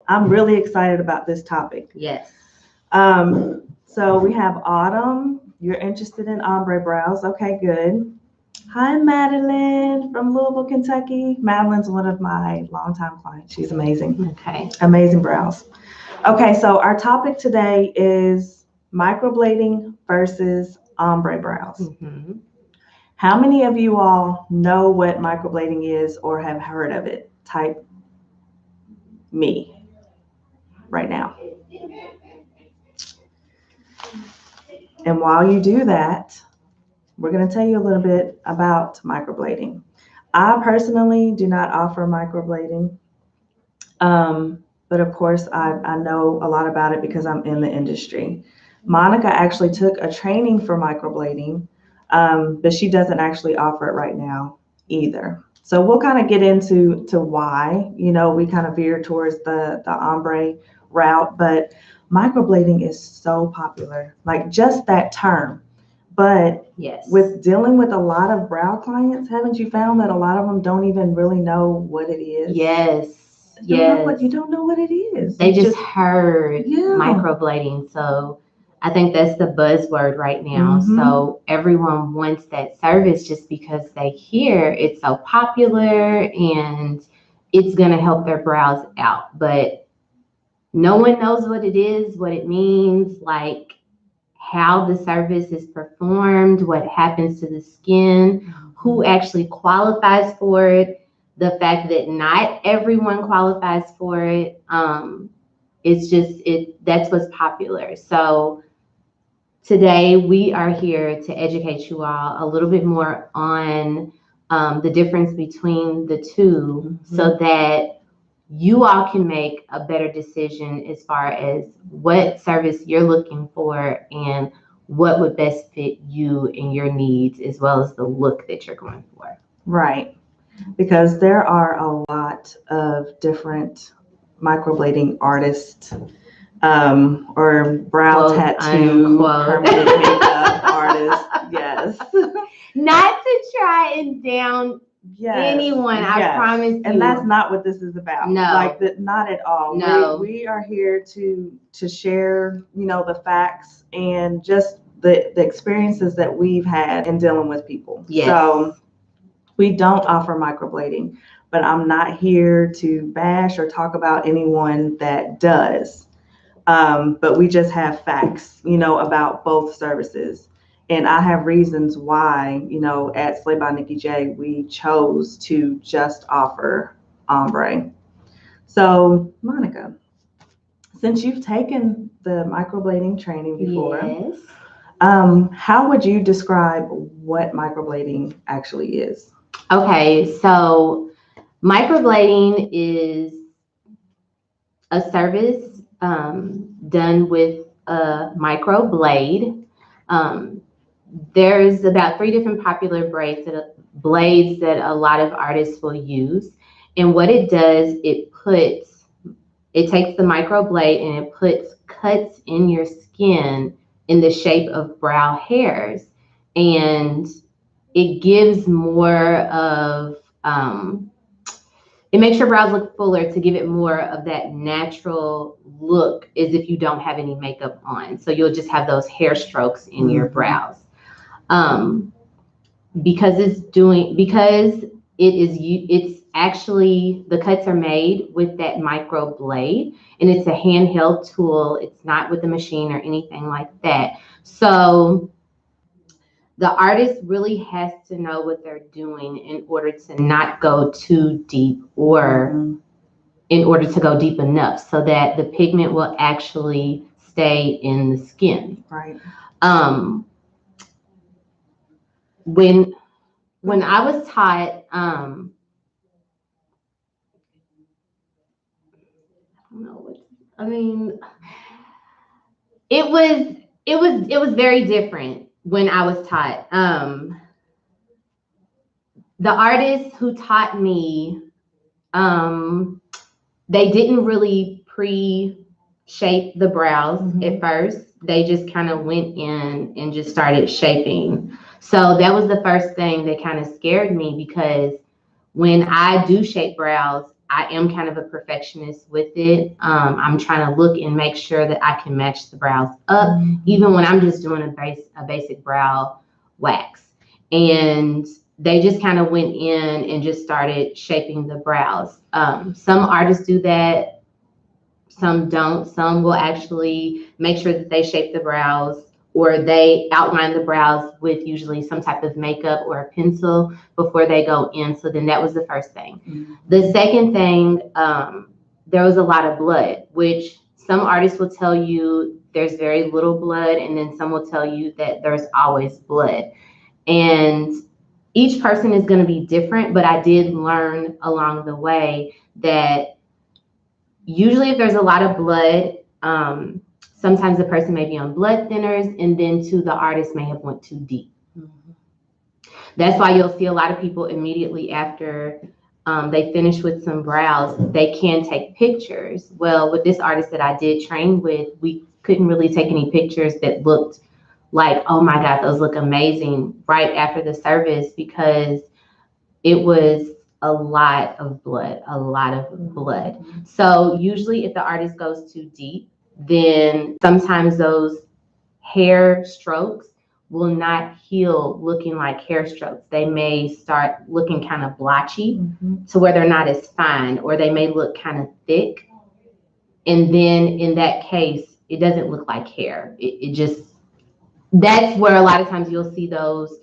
I'm really excited about this topic. Yes. So we have Autumn. You're interested in ombre brows. Okay, good. Hi, Madeline from Louisville, Kentucky. Madeline's one of my longtime clients. She's amazing. Okay. Amazing brows. Okay, so our topic today is microblading versus ombre brows. Mm-hmm. How many of you all know what microblading is or have heard of it? Type me right now. And while you do that, we're going to tell you a little bit about microblading. I personally do not offer microblading, but of course I know a lot about it because I'm in the industry. Monica actually took a training for microblading, but she doesn't actually offer it right now either. So we'll kind of get into why, we kind of veer towards the ombre route, but microblading is so popular, like just that term. But yes, with dealing with a lot of brow clients, haven't you found that a lot of them don't even really know what it is? Yes. You don't know what it is. They just heard microblading. So I think that's the buzzword right now. Mm-hmm. So everyone wants that service just because they hear it's so popular and it's going to help their brows out. But no one knows what it is, what it means, like how the service is performed, what happens to the skin, who actually qualifies for it, the fact that not everyone qualifies for it. That's what's popular. So today we are here to educate you all a little bit more on the difference between the two, so that you all can make a better decision as far as what service you're looking for and what would best fit you and your needs, as well as the look that you're going for. Right. Because there are a lot of different microblading artists, or brow tattoo, permanent makeup artists. Yes. Not to try and down anyone, I promise you. And that's not what this is about. No. Not at all. No. We are here to share, the facts and just the experiences that we've had in dealing with people. Yes. So we don't offer microblading, but I'm not here to bash or talk about anyone that does. But we just have facts, about both services. And I have reasons why, at Slay by Nicki J, we chose to just offer ombre. So, Monica, since you've taken the microblading training before, yes, how would you describe what microblading actually is? Okay, so microblading is a service done with a microblade. There's about 3 different popular blades that a lot of artists will use. And what it does, it takes the microblade and it puts cuts in your skin in the shape of brow hairs. And it gives more of, it makes your brows look fuller to give it more of that natural look as if you don't have any makeup on. So you'll just have those hair strokes in your brows. Because it's actually, the cuts are made with that microblade, and it's a handheld tool. It's not with a machine or anything like that. So the artist really has to know what they're doing in order to not go too deep, or in order to go deep enough so that the pigment will actually stay in the skin. Right. When I was taught, I don't know what, I mean, it was very different when I was taught. The artists who taught me, they didn't really pre-shape the brows at first. They just kind of went in and just started shaping. So that was the first thing that kind of scared me, because when I do shape brows, I am kind of a perfectionist with it. I'm trying to look and make sure that I can match the brows up, even when I'm just doing a basic brow wax. And they just kind of went in and just started shaping the brows. Some artists do that, some don't. Some will actually make sure that they shape the brows, or they outline the brows with usually some type of makeup or a pencil before they go in. So then that was the first thing. The second thing, there was a lot of blood, which some artists will tell you there's very little blood, and then some will tell you that there's always blood. And each person is going to be different, but I did learn along the way that usually if there's a lot of blood, sometimes the person may be on blood thinners, and then too, the artist may have went too deep. That's why you'll see a lot of people immediately after they finish with some brows, they can take pictures. Well, with this artist that I did train with, we couldn't really take any pictures that looked like, oh my God, those look amazing right after the service, because it was a lot of blood, a lot of blood. So usually if the artist goes too deep, then sometimes those hair strokes will not heal looking like hair strokes. They may start looking kind of blotchy to where they're not as fine, or they may look kind of thick. And then in that case, it doesn't look like hair. It just, that's where a lot of times you'll see those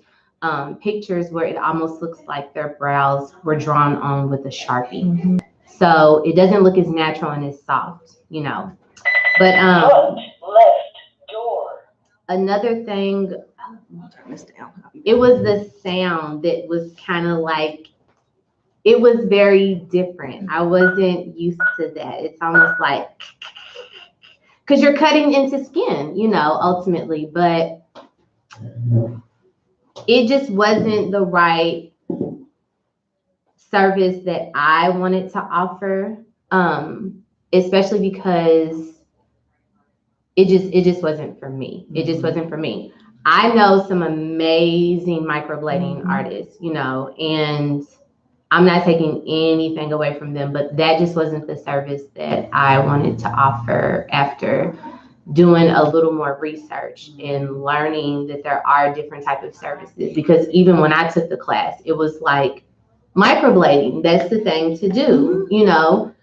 pictures where it almost looks like their brows were drawn on with a Sharpie. So it doesn't look as natural and as soft, you know. But left door. Another thing, it was the sound that was kind of like, it was very different. I wasn't used to that. It's almost like, because you're cutting into skin, you know, ultimately, but it just wasn't the right service that I wanted to offer, especially because it just wasn't for me. It just wasn't for me. I know some amazing microblading artists, you know, and I'm not taking anything away from them, but that just wasn't the service that I wanted to offer after doing a little more research and learning that there are different types of services. Because even when I took the class, it was like, microblading, that's the thing to do. You know,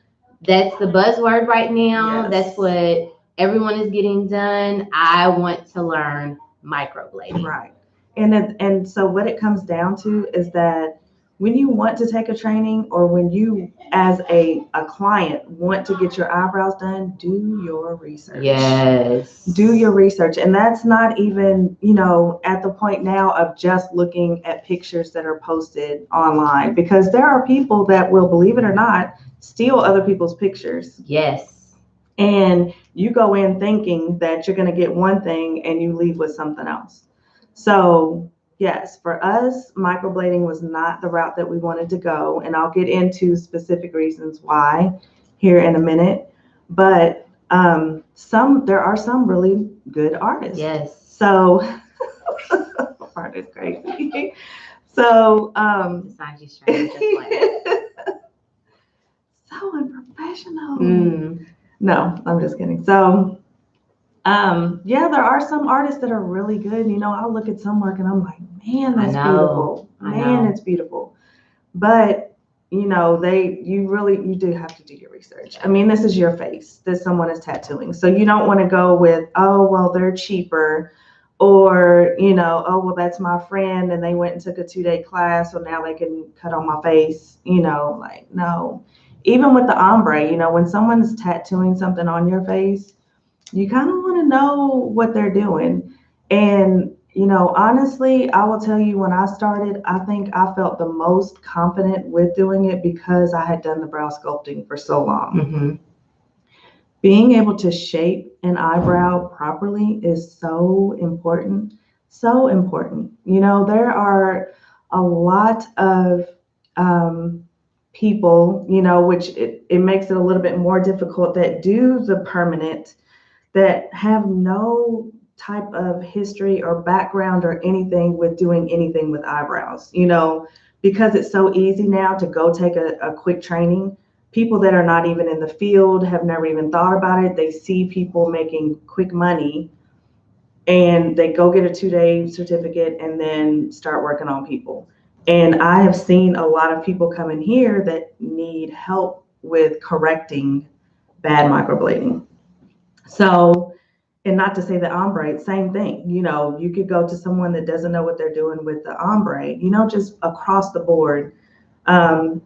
that's the buzzword right now. That's what everyone is getting done. I want to learn microblading. Right. And so what it comes down to is that when you want to take a training, or when you as a client want to get your eyebrows done, do your research. Yes. Do your research. And that's not even, you know, at the point now of just looking at pictures that are posted online, because there are people that will, believe it or not, steal other people's pictures. Yes. And you go in thinking that you're going to get one thing and you leave with something else. So yes, for us, microblading was not the route that we wanted to go. And I'll get into specific reasons why here in a minute. But there are some really good artists. Yes. So art is crazy. So so unprofessional. No, I'm just kidding. So yeah, there are some artists that are really good. You know, I'll look at some work and I'm like, man, that's beautiful. Man, it's beautiful. But you know, you do have to do your research. I mean, this is your face that someone is tattooing. So you don't want to go with, oh, well, they're cheaper, or, you know, oh, well, that's my friend and they went and took a 2-day class, so now they can cut on my face. You know, like, no. Even with the ombre, you know, when someone's tattooing something on your face, you kind of want to know what they're doing. And, you know, honestly, I will tell you, when I started, I think I felt the most confident with doing it because I had done the brow sculpting for so long. Being able to shape an eyebrow properly is so important. So important. You know, there are a lot of people, you know, which it makes it a little bit more difficult, that do the permanent, that have no type of history or background or anything with doing anything with eyebrows, you know, because it's so easy now to go take a quick training. people that are not even in the field have never even thought about it. They see people making quick money and they go get a 2-day certificate and then start working on people. And I have seen a lot of people come in here that need help with correcting bad microblading. So, and not to say the ombre, same thing. You know, you could go to someone that doesn't know what they're doing with the ombre, you know, just across the board. And,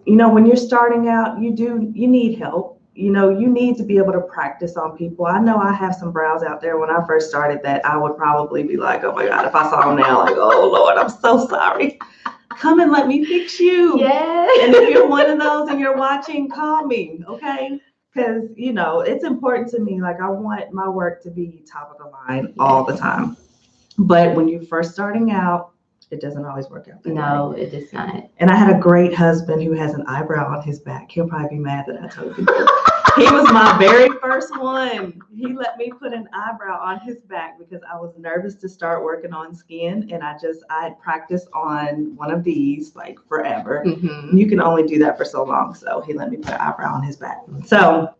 you know, when you're starting out, you need help. You know, you need to be able to practice on people. I know I have some brows out there when I first started that I would probably be like, oh my God, if I saw them now, like, oh Lord, I'm so sorry. Come and let me fix you. Yeah. And if you're one of those and you're watching, call me, okay? Because, you know, it's important to me. Like, I want my work to be top of the line all the time. But when you're first starting out, it doesn't always work out that way. No, it does not. And I had a great husband who has an eyebrow on his back. He'll probably be mad that I told you. He was my very first one. He let me put an eyebrow on his back because I was nervous to start working on skin. And I had practiced on one of these like forever. Mm-hmm. You can only do that for so long. So he let me put an eyebrow on his back. So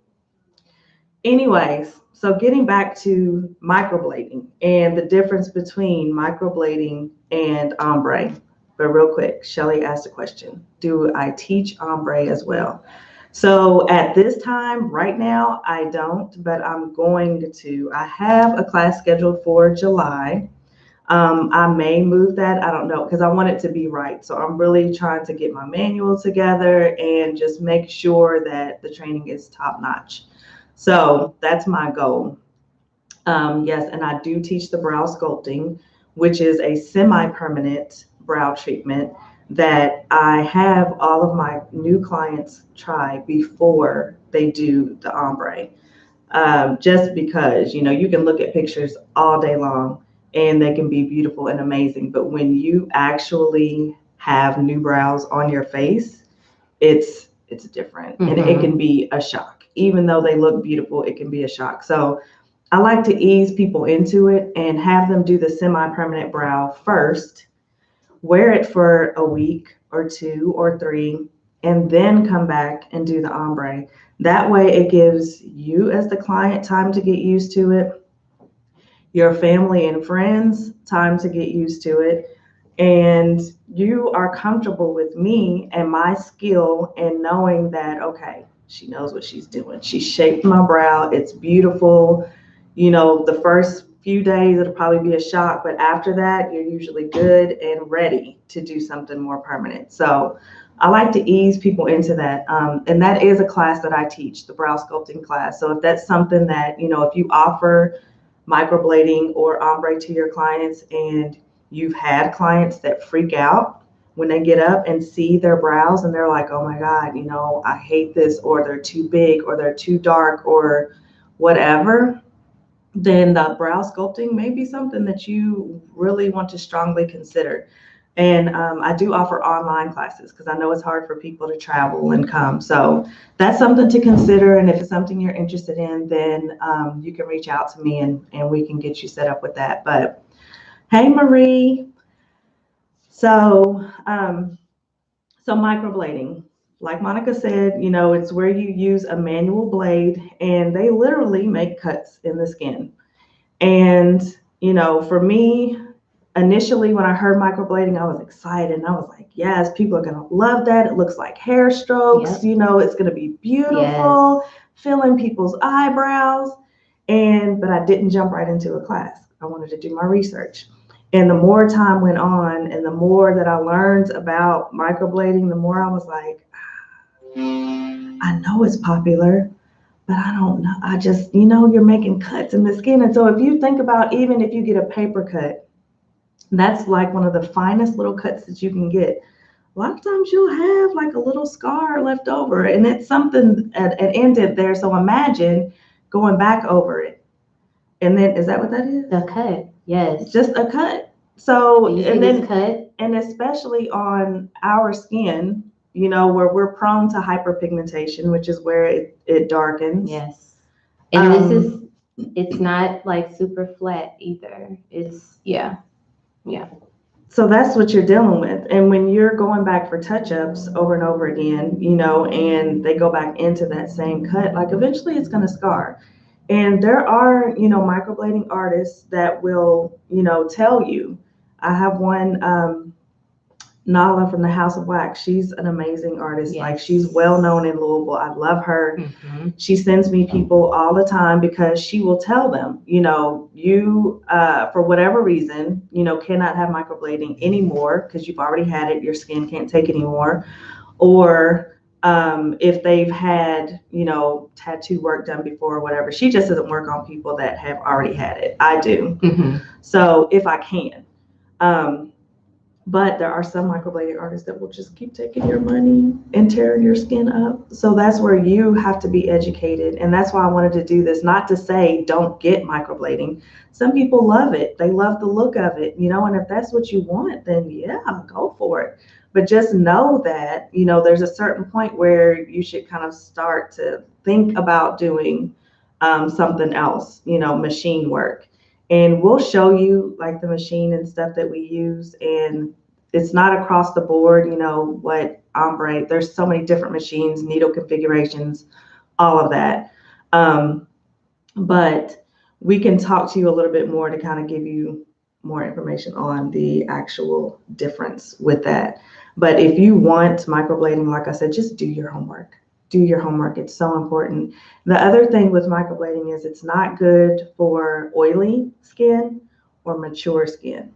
anyways, so getting back to microblading and the difference between microblading and ombre. But real quick, Shelly asked a question. Do I teach ombre as well? So at this time, right now, I don't, but I'm going to. I have a class scheduled for July. I may move that. I don't know, because I want it to be right. So I'm really trying to get my manual together and just make sure that the training is top notch. So that's my goal. Yes, and I do teach the brow sculpting, which is a semi-permanent brow treatment that I have all of my new clients try before they do the ombre. Just because, you know, you can look at pictures all day long and they can be beautiful and amazing. But when you actually have new brows on your face, it's different. Mm-hmm. And it can be a shock. Even though they look beautiful, it can be a shock. So I like to ease people into it and have them do the semi-permanent brow first, wear it for a week or 2 or 3, and then come back and do the ombre. That way it gives you as the client time to get used to it, your family and friends time to get used to it, and you are comfortable with me and my skill and knowing that, okay, she knows what she's doing. She shaped my brow. It's beautiful. You know, the first few days, it'll probably be a shock, but after that, you're usually good and ready to do something more permanent. So I like to ease people into that. And that is a class that I teach, the brow sculpting class. So if that's something that, you know, if you offer microblading or ombre to your clients and you've had clients that freak out when they get up and see their brows and they're like, oh my God, you know, I hate this, or they're too big, or they're too dark, or whatever, then the brow sculpting may be something that you really want to strongly consider. And I do offer online classes because I know it's hard for people to travel and come. So that's something to consider. And if it's something you're interested in, then you can reach out to me and we can get you set up with that. But hey, Marie. So, so microblading, like Monica said, you know, it's where you use a manual blade and they literally make cuts in the skin. And, you know, for me, initially when I heard microblading, I was excited and I was like, yes, people are going to love that. It looks like hair strokes, Yep. You know, it's going to be beautiful, filling people's eyebrows. But I didn't jump right into a class. I wanted to do my research. And the more time went on and the more that I learned about microblading, the more I was like, I know it's popular, but I don't know. I just, you know, you're making cuts in the skin. And so if you think about, even if you get a paper cut, that's like one of the finest little cuts that you can get. A lot of times you'll have like a little scar left over and it's something at ended there. So imagine going back over it. And then, is that what that is? The cut, yes. Just a cut. So, You see and this then, cut? and especially on our skin, you know, where we're prone to hyperpigmentation, which is where it darkens. Yes. And it's not like super flat either. It's, yeah. So that's what you're dealing with. And when you're going back for touch-ups over and over again, and they go back into that same cut, like eventually it's going to scar. And there are, microblading artists that will, tell you. I have one, Nala from the House of Wax. She's an amazing artist. Yes. Like, she's well known in Louisville. I love her. Mm-hmm. She sends me people all the time because she will tell them, you, for whatever reason, cannot have microblading anymore because you've already had it. Your skin can't take anymore. Or if they've had, tattoo work done before or whatever, she just doesn't work on people that have already had it. I do. Mm-hmm. So if I can. But there are some microblading artists that will just keep taking your money and tearing your skin up. So that's where you have to be educated. And that's why I wanted to do this, not to say don't get microblading. Some people love it. They love the look of it, and if that's what you want, then yeah, go for it. But just know that, there's a certain point where you should kind of start to think about doing something else, machine work. And we'll show you like the machine and stuff that we use. And it's not across the board, what Ombre, there's so many different machines, needle configurations, all of that. But we can talk to you a little bit more to kind of give you more information on the actual difference with that. But if you want microblading, like I said, just do your homework. Do your homework. It's so important. The other thing with microblading is it's not good for oily skin or mature skin.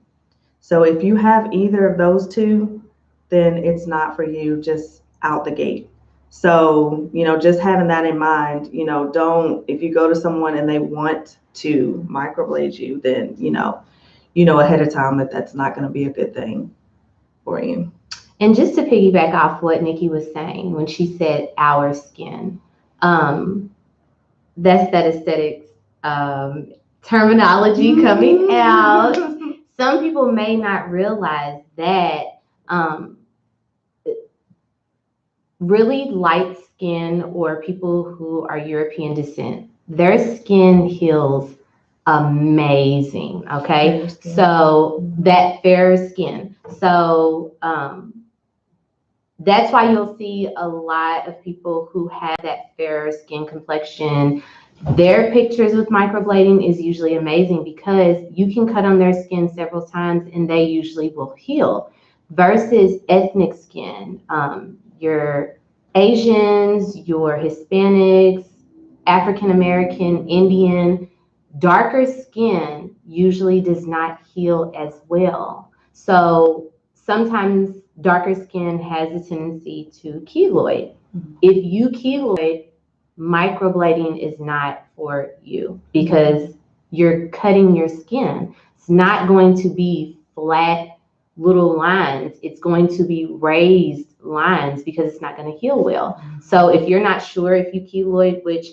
So if you have either of those two, then it's not for you, just out the gate. So, just having that in mind, don't, if you go to someone and they want to microblade you, then, ahead of time that that's not going to be a good thing for you. And just to piggyback off what Nicki was saying when she said our skin, that's that aesthetics terminology coming out. Some people may not realize that really light skin or people who are European descent, their skin heals amazing. Okay, so that fair skin. So that's why you'll see a lot of people who have that fair skin complexion. Their pictures with microblading is usually amazing because you can cut on their skin several times and they usually will heal. Versus ethnic skin, your Asians, your Hispanics, African American, Indian, darker skin usually does not heal as well. So sometimes darker skin has a tendency to keloid. Mm-hmm. If you keloid, microblading is not for you because you're cutting your skin. It's not going to be flat little lines. It's going to be raised lines because it's not going to heal well. Mm-hmm. So if you're not sure if you keloid, which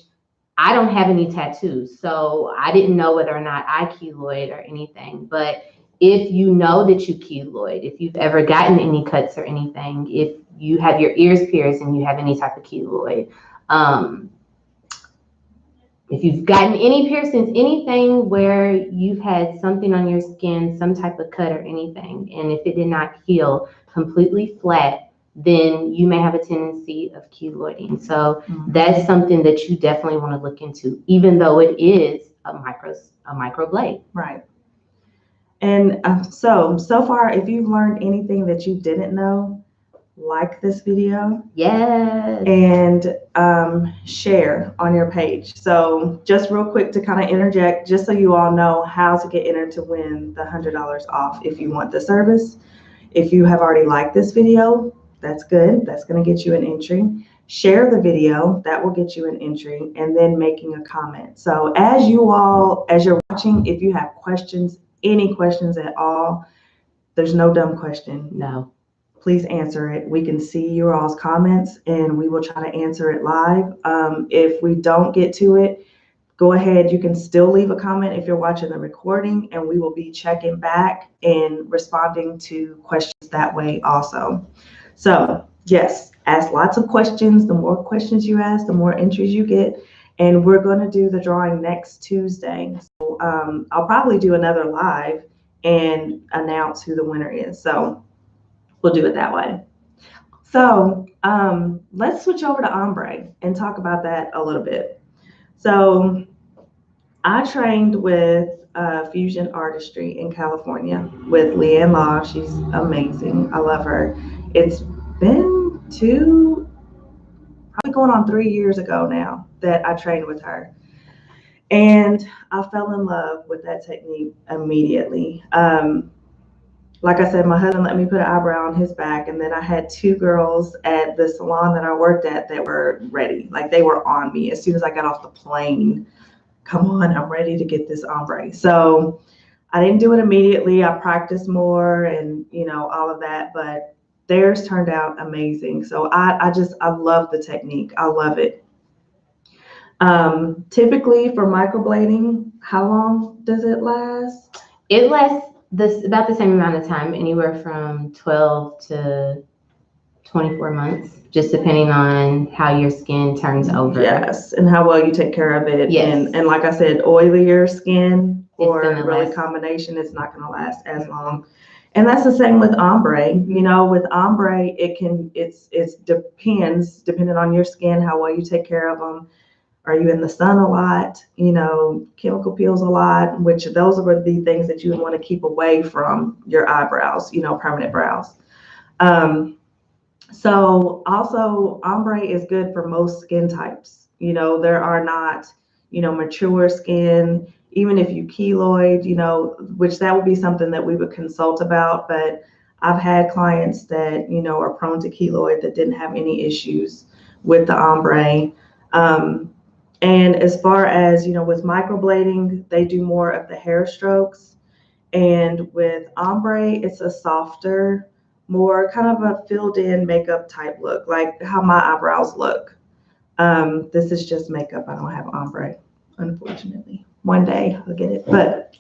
I don't have any tattoos, so I didn't know whether or not I keloid or anything, but if you know that you keloid, if you've ever gotten any cuts or anything, if you have your ears pierced and you have any type of keloid, if you've gotten any piercings, anything where you've had something on your skin, some type of cut or anything, and if it did not heal completely flat, then you may have a tendency of keloiding. So that's something that you definitely want to look into, even though it is a microblade. Right. And so far, if you've learned anything that you didn't know, like this video. Yes. And share on your page. So just real quick to kind of interject, just so you all know how to get entered to win the $100 off if you want the service. If you have already liked this video, that's good. That's going to get you an entry. Share the video, that will get you an entry, and then making a comment. So as you're watching, if you have questions, any questions at all, there's no dumb question. No. Please answer it. We can see your all's comments and we will try to answer it live. If we don't get to it, go ahead. You can still leave a comment if you're watching the recording, and we will be checking back and responding to questions that way also. So yes, ask lots of questions. The more questions you ask, the more entries you get. And we're going to do the drawing next Tuesday. So I'll probably do another live and announce who the winner is. So we'll do it that way. So let's switch over to ombre and talk about that a little bit. So I trained with Fusion Artistry in California with Leanne Law. She's amazing. I love her. It's been probably going on 3 years ago now that I trained with her. And I fell in love with that technique immediately. Like I said, my husband let me put an eyebrow on his back, and then I had two girls at the salon that I worked at that were ready. Like they were on me as soon as I got off the plane. Come on, I'm ready to get this ombre. So I didn't do it immediately. I practiced more and all of that, but theirs turned out amazing. So I love the technique. I love it. Typically for microblading, how long does it last? It lasts about the same amount of time, anywhere from 12 to 24 months, just depending on how your skin turns over. Yes, and how well you take care of it. Yes. And like I said, oilier skin or really last. combination, it's not going to last as long. And that's the same with ombre. With ombre, it depends, depending on your skin, how well you take care of them. Are you in the sun a lot? Chemical peels a lot, which those would be things that you would want to keep away from your eyebrows, permanent brows. So also ombre is good for most skin types. There are not, mature skin, even if you keloid, which that would be something that we would consult about. But I've had clients that, are prone to keloid that didn't have any issues with the ombre. And as far as, with microblading, they do more of the hair strokes. And with ombre, it's a softer, more kind of a filled in makeup type look, like how my eyebrows look. This is just makeup. I don't have ombre, unfortunately. One day I'll get it. But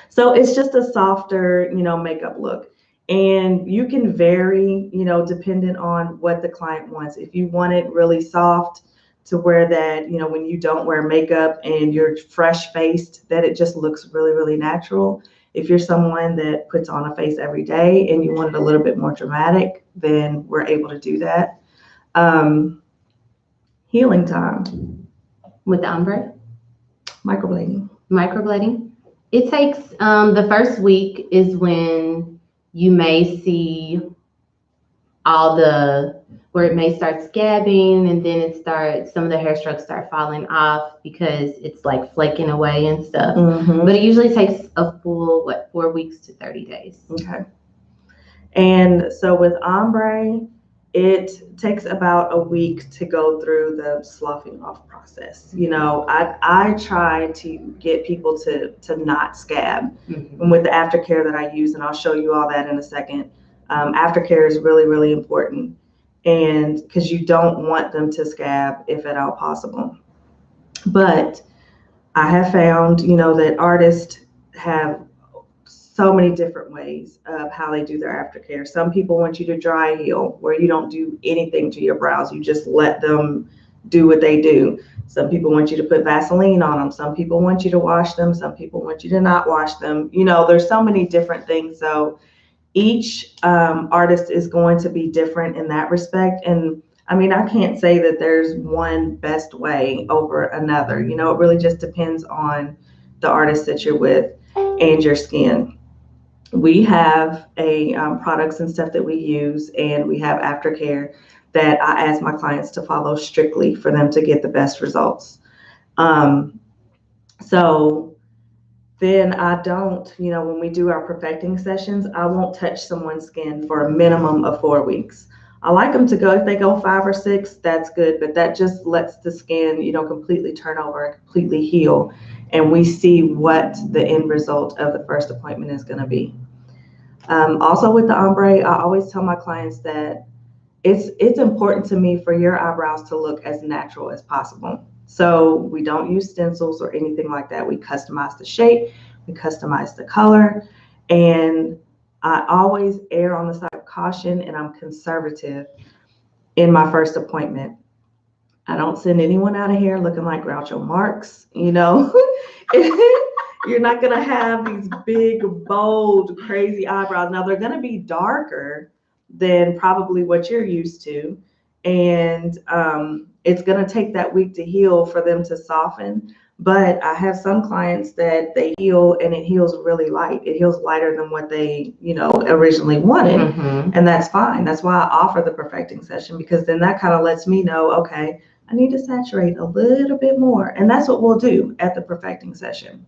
so it's just a softer, makeup look. And you can vary, dependent on what the client wants. If you want it really soft to where that, when you don't wear makeup and you're fresh faced, that it just looks really, really natural. If you're someone that puts on a face every day and you want it a little bit more dramatic, then we're able to do that. Healing time. With ombre? Microblading. It takes, the first week is when you may see where it may start scabbing, and then some of the hair strokes start falling off because it's like flaking away and stuff. Mm-hmm. But it usually takes a full, 4 weeks to 30 days. Okay. And so with ombre, it takes about a week to go through the sloughing off process. I try to get people to not scab. Mm-hmm. And with the aftercare that I use, and I'll show you all that in a second. Aftercare is really, really important, and because you don't want them to scab if at all possible. But I have found, that artists have so many different ways of how they do their aftercare. Some people want you to dry heal, where you don't do anything to your brows. You just let them do what they do. Some people want you to put Vaseline on them. Some people want you to wash them. Some people want you to not wash them. There's so many different things. So each artist is going to be different in that respect. And I mean, I can't say that there's one best way over another. It really just depends on the artist that you're with and your skin. We have products and stuff that we use, and we have aftercare that I ask my clients to follow strictly for them to get the best results. So then I don't, when we do our perfecting sessions, I won't touch someone's skin for a minimum of 4 weeks. I like them to go, if they go 5 or 6, that's good, but that just lets the skin, completely turn over and completely heal. And we see what the end result of the first appointment is going to be. Also with the ombre, I always tell my clients that it's important to me for your eyebrows to look as natural as possible. So we don't use stencils or anything like that. We customize the shape, we customize the color, and I always err on the side of caution, and I'm conservative in my first appointment. I don't send anyone out of here looking like Groucho Marx, You're not gonna have these big, bold, crazy eyebrows. Now they're gonna be darker than probably what you're used to, and it's gonna take that week to heal for them to soften. But I have some clients that they heal and it heals really light. It heals lighter than what they, originally wanted, and that's fine. That's why I offer the perfecting session, because then that kind of lets me know, okay, I need to saturate a little bit more, and that's what we'll do at the perfecting session.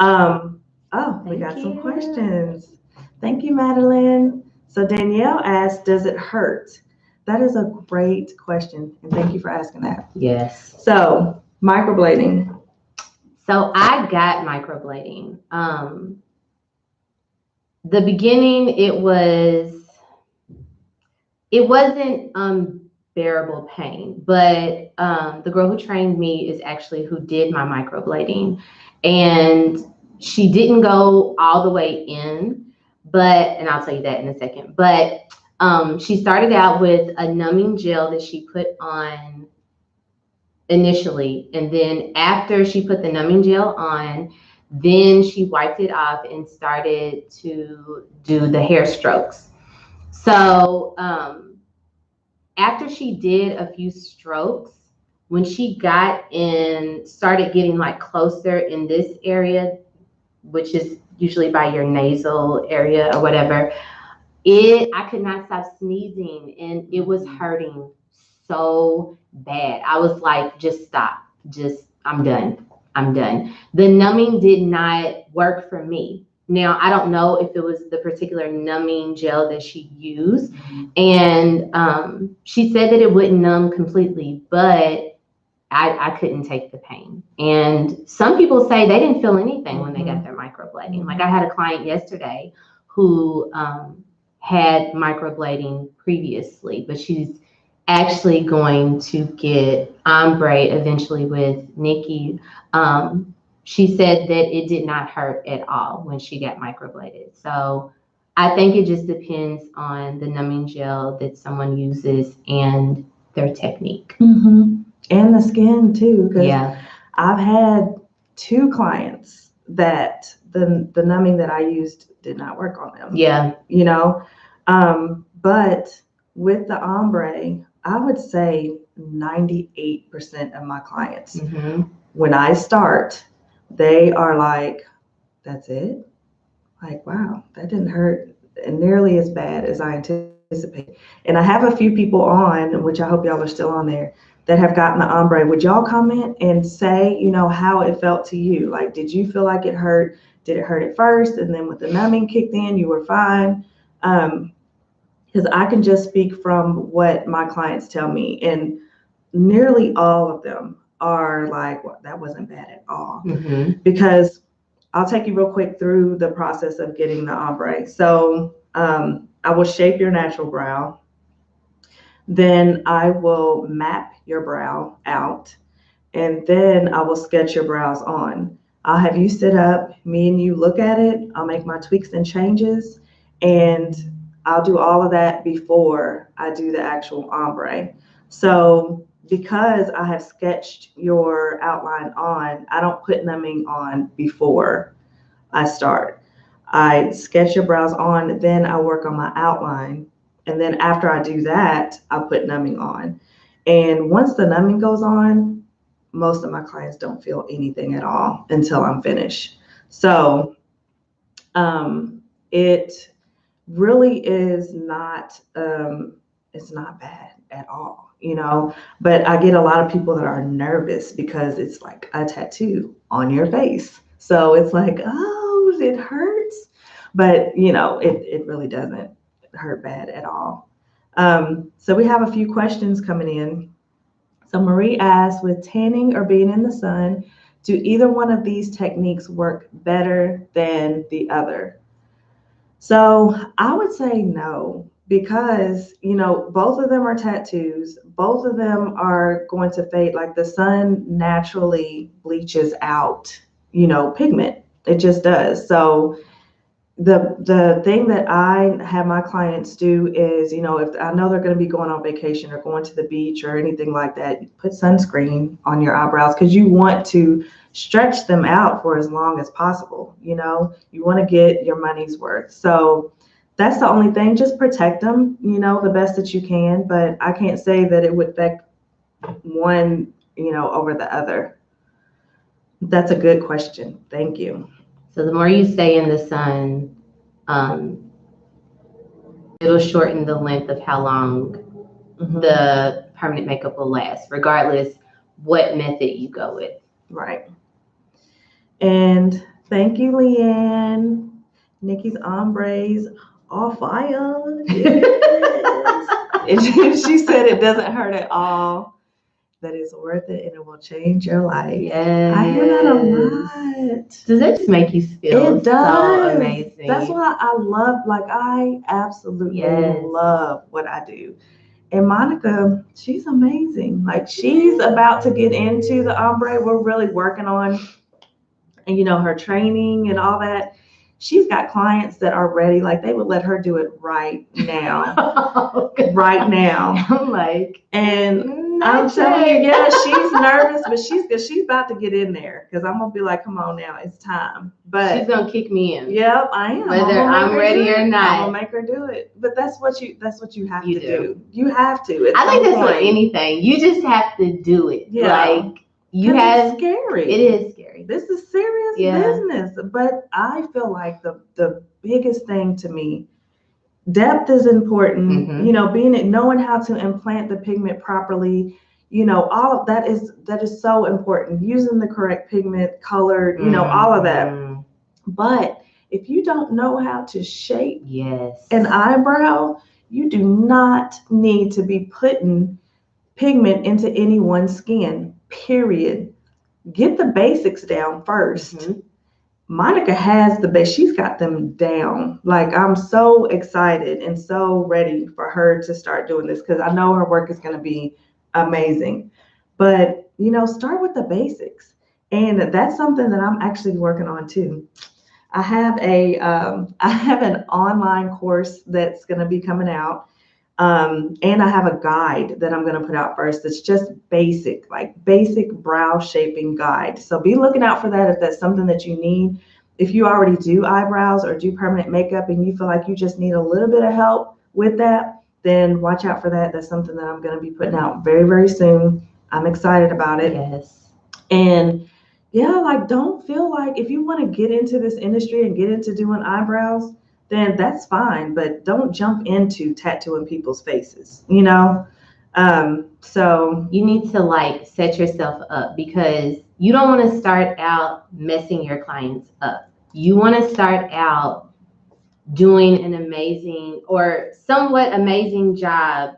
We got some questions. Thank you, Madeline. So Danielle asked, does it hurt? That is a great question, and thank you for asking that. Yes. So microblading. So I got microblading. The beginning, it wasn't unbearable pain, but the girl who trained me is actually who did my microblading, and she didn't go all the way in, and I'll tell you that in a second, but she started out with a numbing gel that she put on initially, and then after she put the numbing gel on, then she wiped it off and started to do the hair strokes. So after she did a few strokes, when she got in, started getting like closer in this area, which is usually by your nasal area or whatever, I could not stop sneezing, and it was hurting so bad. I was like, just stop. I'm done. The numbing did not work for me. Now, I don't know if it was the particular numbing gel that she used, and she said that it wouldn't numb completely, but I couldn't take the pain. And some people say they didn't feel anything when they got their microblading. Like I had a client yesterday who had microblading previously, but she's actually going to get ombre eventually with Nicki. She said that it did not hurt at all when she got microbladed. So I think it just depends on the numbing gel that someone uses and their technique. And the skin too, because Yeah. I've had 2 clients that the numbing that I used did not work on them. Yeah. But with the ombre, I would say 98% of my clients, when I start, they are like, that's it? Like, wow, that didn't hurt nearly as bad as I anticipated. And I have a few people on, which I hope y'all are still on there, that have gotten the ombre. Would y'all comment and say, how it felt to you? Like, did you feel like it hurt? Did it hurt at first? And then with the numbing kicked in, you were fine? Because I can just speak from what my clients tell me. And nearly all of them are like, well, that wasn't bad at all. Because I'll take you real quick through the process of getting the ombre. So I will shape your natural brow. Then I will map your brow out, and then I will sketch your brows on. I'll have you sit up, me and you look at it. I'll make my tweaks and changes, and I'll do all of that before I do the actual ombre. So because I have sketched your outline on, I don't put numbing on before I start. I sketch your brows on, then I work on my outline. And then after I do that, I put numbing on. And once the numbing goes on, most of my clients don't feel anything at all until I'm finished. So it really is not, it's not bad at all, but I get a lot of people that are nervous because it's like a tattoo on your face. So it's like, oh, it hurts. But, it really doesn't hurt bad at all. So we have a few questions coming in. So Marie asked, with tanning or being in the sun, do either one of these techniques work better than the other? So I would say no, because, both of them are tattoos. Both of them are going to fade. Like the sun naturally bleaches out, pigment. It just does. So the thing that I have my clients do is, if I know they're going to be going on vacation or going to the beach or anything like that, put sunscreen on your eyebrows, because you want to stretch them out for as long as possible. You know, you want to get your money's worth. So that's the only thing. Just protect them, you know, the best that you can. But I can't say that it would affect one, you know, over the other. That's a good question. Thank you. So the more you stay in the sun, it'll shorten the length of how long the permanent makeup will last, regardless what method you go with. Right. And thank you, Leanne. Nicki's ombres all fire. Yes. And she said it doesn't hurt at all, that it's worth it and it will change your life. Yes. I hear that a lot. Does that just make you feel It does. so amazing? That's why I love, like, I absolutely love what I do. And Monica, she's amazing. Like, she's about to get into the ombre. We're really working on, and you know, her training and all that. She's got clients that are ready. Like, they would let her do it right now. Right now. I'm like, and I'm telling you, yeah, she's nervous, but she's about to get in there, because I'm gonna be like, come on now, it's time. But she's gonna kick me in. Yep, I am. Whether I'm ready or not. I'm gonna make her do it. But that's what you have to do. You have to. I think that's with anything. You just have to do it. Yeah. Like, you have. It's scary. It is scary. This is serious business. But I feel like the biggest thing to me, depth is important. You know, knowing how to implant the pigment properly. You know, all of that is so important. Using the correct pigment, color, you know, all of that. But if you don't know how to shape an eyebrow, you do not need to be putting pigment into anyone's skin, period. Get the basics down first. Monica has the base. She's got them down. Like, I'm so excited and so ready for her to start doing this, because I know her work is going to be amazing. But, you know, start with the basics. And that's something that I'm actually working on too. I have an online course that's going to be coming out. And I have a guide that I'm going to put out first. It's just basic brow shaping guide. So be looking out for that if that's something that you need. If you already do eyebrows or do permanent makeup and you feel like you just need a little bit of help with that, then watch out for that. That's something that I'm going to be putting out very, very soon. I'm excited about it. Yes. And yeah, like, don't feel like, if you want to get into this industry and get into doing eyebrows, then that's fine, but don't jump into tattooing people's faces, you know? So you need to, like, set yourself up, because you don't want to start out messing your clients up. You want to start out doing an amazing or somewhat amazing job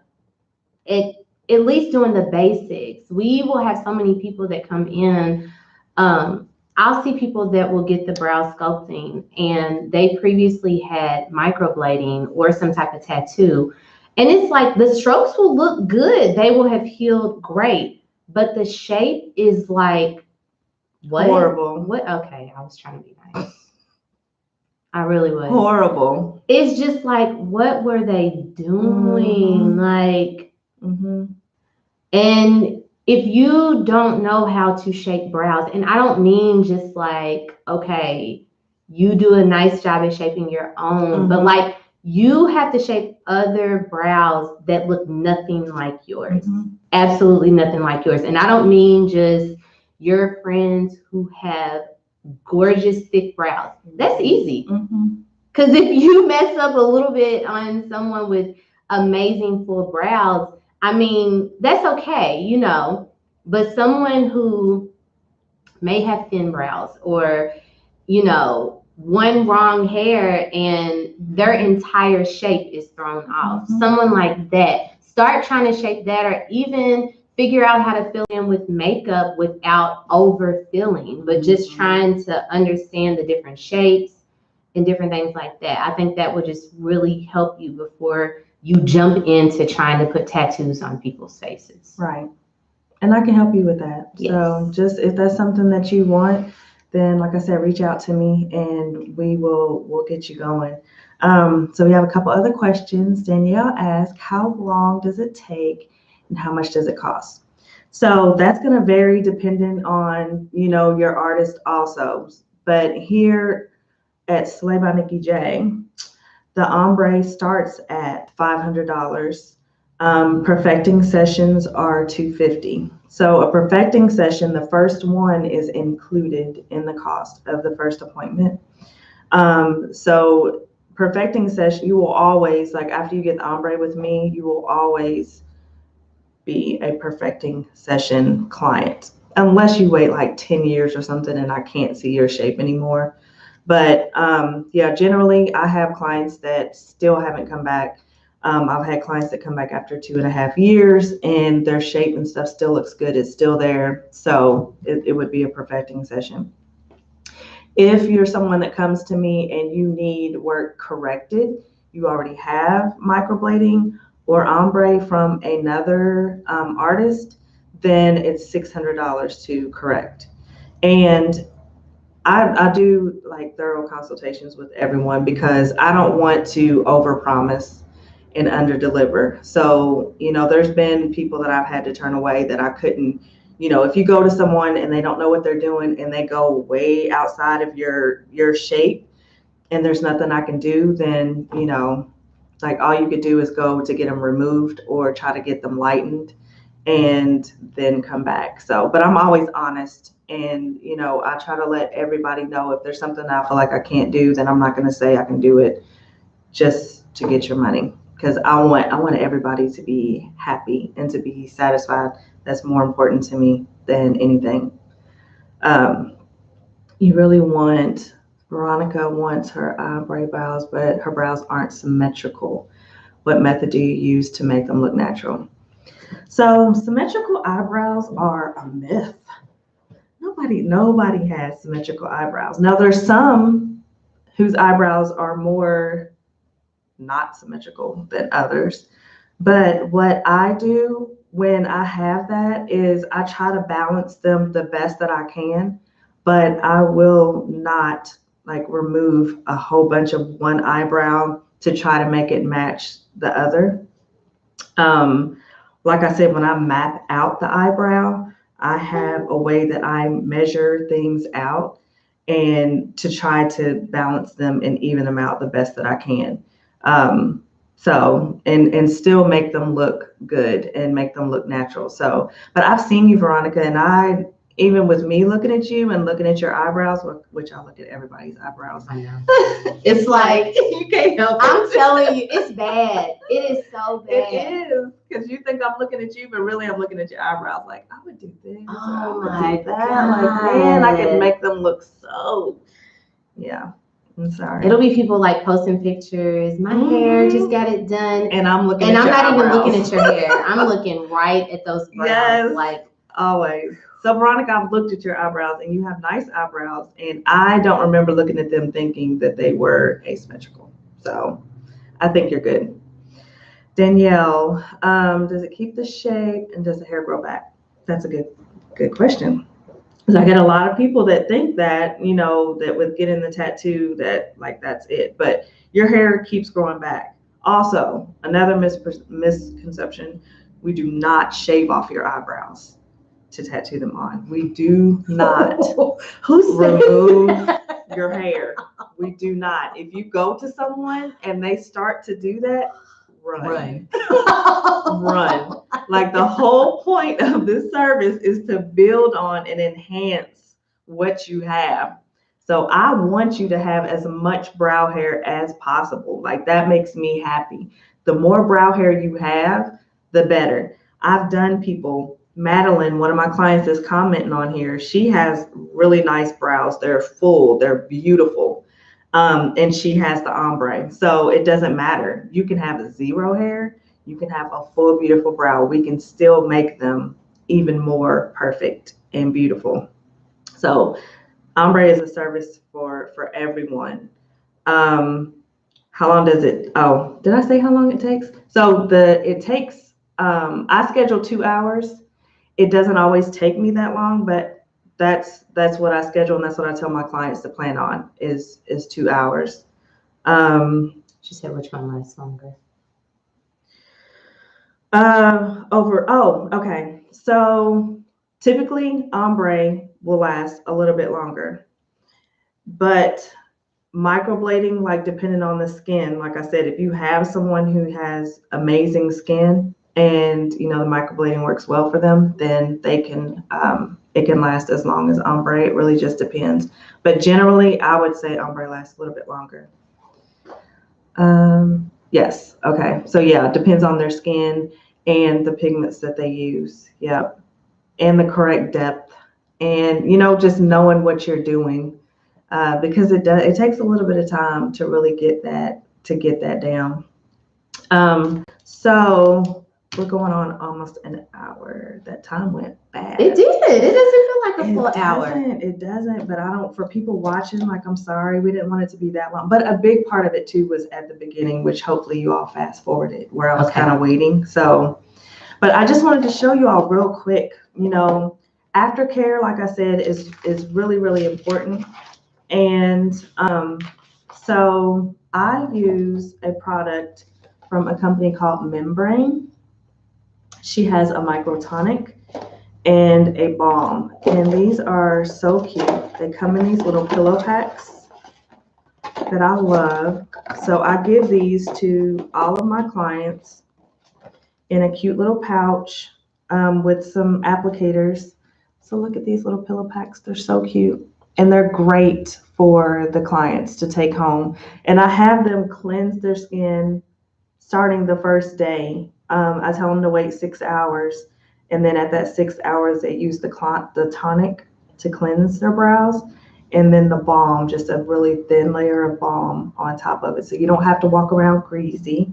at least doing the basics. We will have so many people that come in. I'll see people that will get the brow sculpting and they previously had microblading or some type of tattoo. And it's like, the strokes will look good. They will have healed great. But the shape is like, what? Horrible. What? Okay, I was trying to be nice. I really was. Horrible. It's just like, what were they doing? Like, and if you don't know how to shape brows, and I don't mean just like, okay, you do a nice job at shaping your own, but like, you have to shape other brows that look nothing like yours. Absolutely nothing like yours. And I don't mean just your friends who have gorgeous thick brows. That's easy. Because if you mess up a little bit on someone with amazing full brows, I mean, that's okay, you know. But someone who may have thin brows, or, you know, one wrong hair and their entire shape is thrown off. Someone like that, start trying to shape that, or even figure out how to fill in with makeup without overfilling, but just trying to understand the different shapes and different things like that. I think that will just really help you before you jump into trying to put tattoos on people's faces. Right. And I can help you with that. Yes. So just, if that's something that you want, then like I said, reach out to me and we'll get you going. So we have a couple other questions. Danielle asked, how long does it take and how much does it cost? So that's going to vary depending on, your artist also. But here at Slay by Nicki J, the ombre starts at $500. Perfecting sessions are $250. So a perfecting session, the first one is included in the cost of the first appointment. So perfecting session, you will always, like after you get the ombre with me, you will always be a perfecting session client, unless you wait like 10 years or something and I can't see your shape anymore. But yeah, generally I have clients that still haven't come back. I've had clients that come back after 2.5 years and their shape and stuff still looks good. It's still there. So it would be a perfecting session. If you're someone that comes to me and you need work corrected, you already have microblading or ombre from another artist, then it's $600 to correct. And I do like thorough consultations with everyone because I don't want to overpromise and underdeliver. So, there's been people that I've had to turn away that I couldn't, if you go to someone and they don't know what they're doing and they go way outside of your shape and there's nothing I can do, then, like all you could do is go to get them removed or try to get them lightened and then come back. So, but I'm always honest and, I try to let everybody know if there's something I feel like I can't do, then I'm not going to say I can do it just to get your money. Because I want everybody to be happy and to be satisfied. That's more important to me than anything. You really want, Veronica wants her ombre brows, but her brows aren't symmetrical. What method do you use to make them look natural? So symmetrical eyebrows are a myth. Nobody has symmetrical eyebrows. Now there's some whose eyebrows are more not symmetrical than others. But what I do when I have that is I try to balance them the best that I can, but I will not like remove a whole bunch of one eyebrow to try to make it match the other. Like I said, when I map out the eyebrow, I have a way that I measure things out and to try to balance them and even them out the best that I can. So, and still make them look good and make them look natural. So, but I've seen you, Veronica, and even with me looking at you and looking at your eyebrows, which I look at everybody's eyebrows. I know. It's like, you can't help it. I'm telling you, it's bad. It is so bad. It is, because you think I'm looking at you, but really I'm looking at your eyebrows like, I would do this. Oh I would my do that. God. Like, man, I can make them look so, yeah. I'm sorry. It'll be people like posting pictures. My hair just got it done. And I'm looking and at I'm your not eyebrows. even looking at your hair. I'm looking right at those brows. Yes. Like, always. So Veronica, I've looked at your eyebrows and you have nice eyebrows, and I don't remember looking at them thinking that they were asymmetrical. So I think you're good. Danielle, does it keep the shape and does the hair grow back? That's a good question. Because I get a lot of people that think that, that with getting the tattoo that like that's it, but your hair keeps growing back. Also, another misconception, we do not shave off your eyebrows to tattoo them on. We do not remove your hair. We do not. If you go to someone and they start to do that, run. Run. Like the whole point of this service is to build on and enhance what you have. So I want you to have as much brow hair as possible. Like that makes me happy. The more brow hair you have, the better. I've done people, Madeline, one of my clients is commenting on here. She has really nice brows. They're full, they're beautiful. And she has the ombre. So it doesn't matter. You can have zero hair. You can have a full, beautiful brow. We can still make them even more perfect and beautiful. So ombre is a service for everyone. How long does it? Oh, did I say how long it takes? So it takes, I schedule 2 hours. It doesn't always take me that long, but that's what I schedule, and that's what I tell my clients to plan on is 2 hours. she said, which one lasts longer? Okay. So typically ombre will last a little bit longer, but microblading, like depending on the skin, like I said, if you have someone who has amazing skin and the microblading works well for them, then they can it can last as long as ombre. It really just depends, but generally I would say ombre lasts a little bit longer. Yes, okay, so yeah, it depends on their skin and the pigments that they use. Yep, and the correct depth, and just knowing what you're doing, because it takes a little bit of time to really get that down. So we're going on almost an hour. That time went fast. It did. It doesn't feel like a full hour. It doesn't, but I don't, for people watching, like, I'm sorry, we didn't want it to be that long. But a big part of it too was at the beginning, which hopefully you all fast forwarded, where I was kind of waiting. So, but I just wanted to show you all real quick, aftercare, like I said, is really, really important. And so I use a product from a company called Membrane. She has a microtonic and a balm, and these are so cute. They come in these little pillow packs that I love. So I give these to all of my clients in a cute little pouch with some applicators. So look at these little pillow packs. They're so cute, and they're great for the clients to take home. And I have them cleanse their skin starting the first day. I tell them to wait 6 hours, and then at that 6 hours, they use the tonic to cleanse their brows, and then the balm, just a really thin layer of balm on top of it, so you don't have to walk around greasy.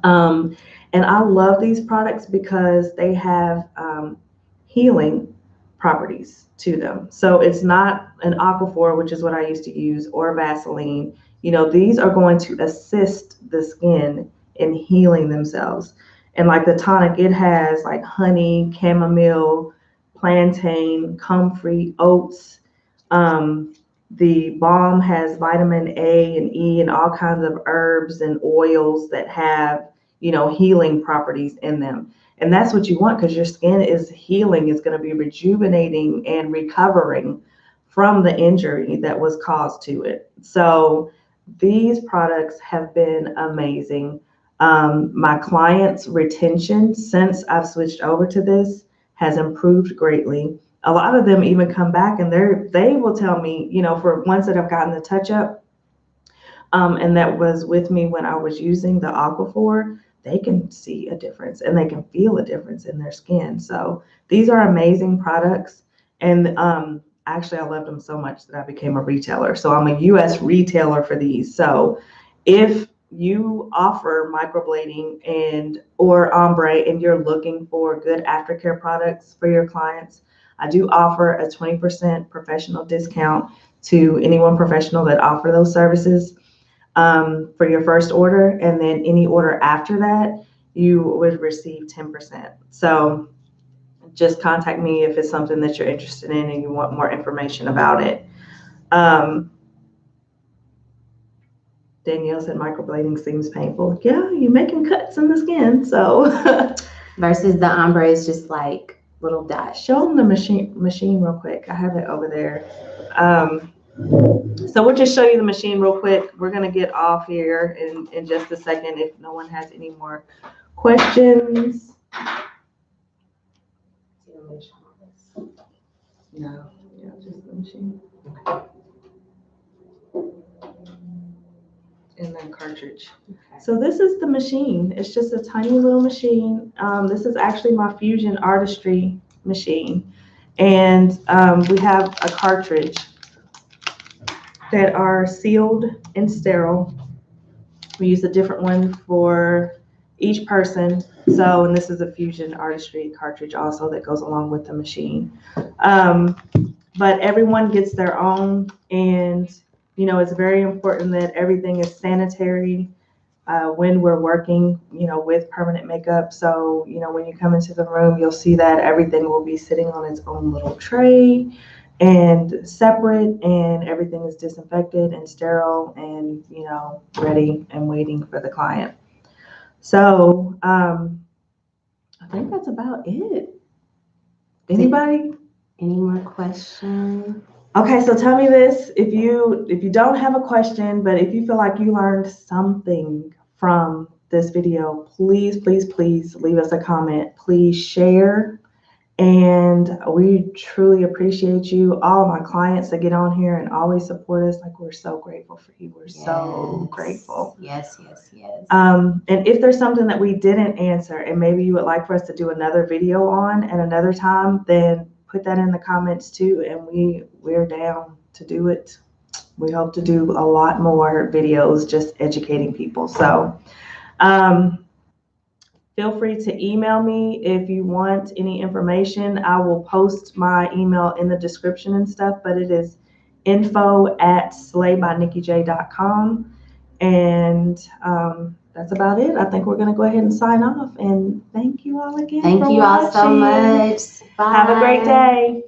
And I love these products because they have healing properties to them. So it's not an Aquaphor, which is what I used to use, or Vaseline. These are going to assist the skin in healing themselves. And like the tonic, it has like honey, chamomile, plantain, comfrey, oats. The balm has vitamin A and E and all kinds of herbs and oils that have, healing properties in them. And that's what you want, because your skin is healing. It's going to be rejuvenating and recovering from the injury that was caused to it. So these products have been amazing. My clients' retention since I've switched over to this has improved greatly. A lot of them even come back and they will tell me, for ones that have gotten the touch up, and that was with me when I was using the Aquaphor, they can see a difference and they can feel a difference in their skin. So these are amazing products. And actually, I loved them so much that I became a retailer. So I'm a US retailer for these. So if you offer microblading or ombre and you're looking for good aftercare products for your clients, I do offer a 20% professional discount to anyone professional that offer those services for your first order. And then any order after that, you would receive 10%. So just contact me if it's something that you're interested in and you want more information about it. Danielle said microblading seems painful. Yeah, you're making cuts in the skin. So versus the ombre is just like little dots. Show them the machine real quick. I have it over there. So we'll just show you the machine real quick. We're going to get off here in just a second if no one has any more questions. No, yeah, just the machine. And then cartridge. Okay. So this is the machine. It's just a tiny little machine. This is actually my Fusion Artistry machine. And we have a cartridge that are sealed and sterile. We use a different one for each person. So, and this is a Fusion Artistry cartridge also that goes along with the machine. But everyone gets their own, and it's very important that everything is sanitary when we're working, with permanent makeup. So, when you come into the room, you'll see that everything will be sitting on its own little tray and separate, and everything is disinfected and sterile and, ready and waiting for the client. So, I think that's about it. Anybody? Any more questions? Okay, so tell me this, if you don't have a question, but if you feel like you learned something from this video, please, please, please leave us a comment. Please share. And we truly appreciate you. All of my clients that get on here and always support us, like, we're so grateful for you. We're so grateful. Yes. And if there's something that we didn't answer and maybe you would like for us to do another video on at another time, then put that in the comments too, and we're down to do it. We hope to do a lot more videos just educating people. So feel free to email me if you want any information. I will post my email in the description and stuff, but it is info@slaybynikkij.com. And that's about it. I think we're going to go ahead and sign off. And thank you all again. Thank you all so much. Bye. Have a great day.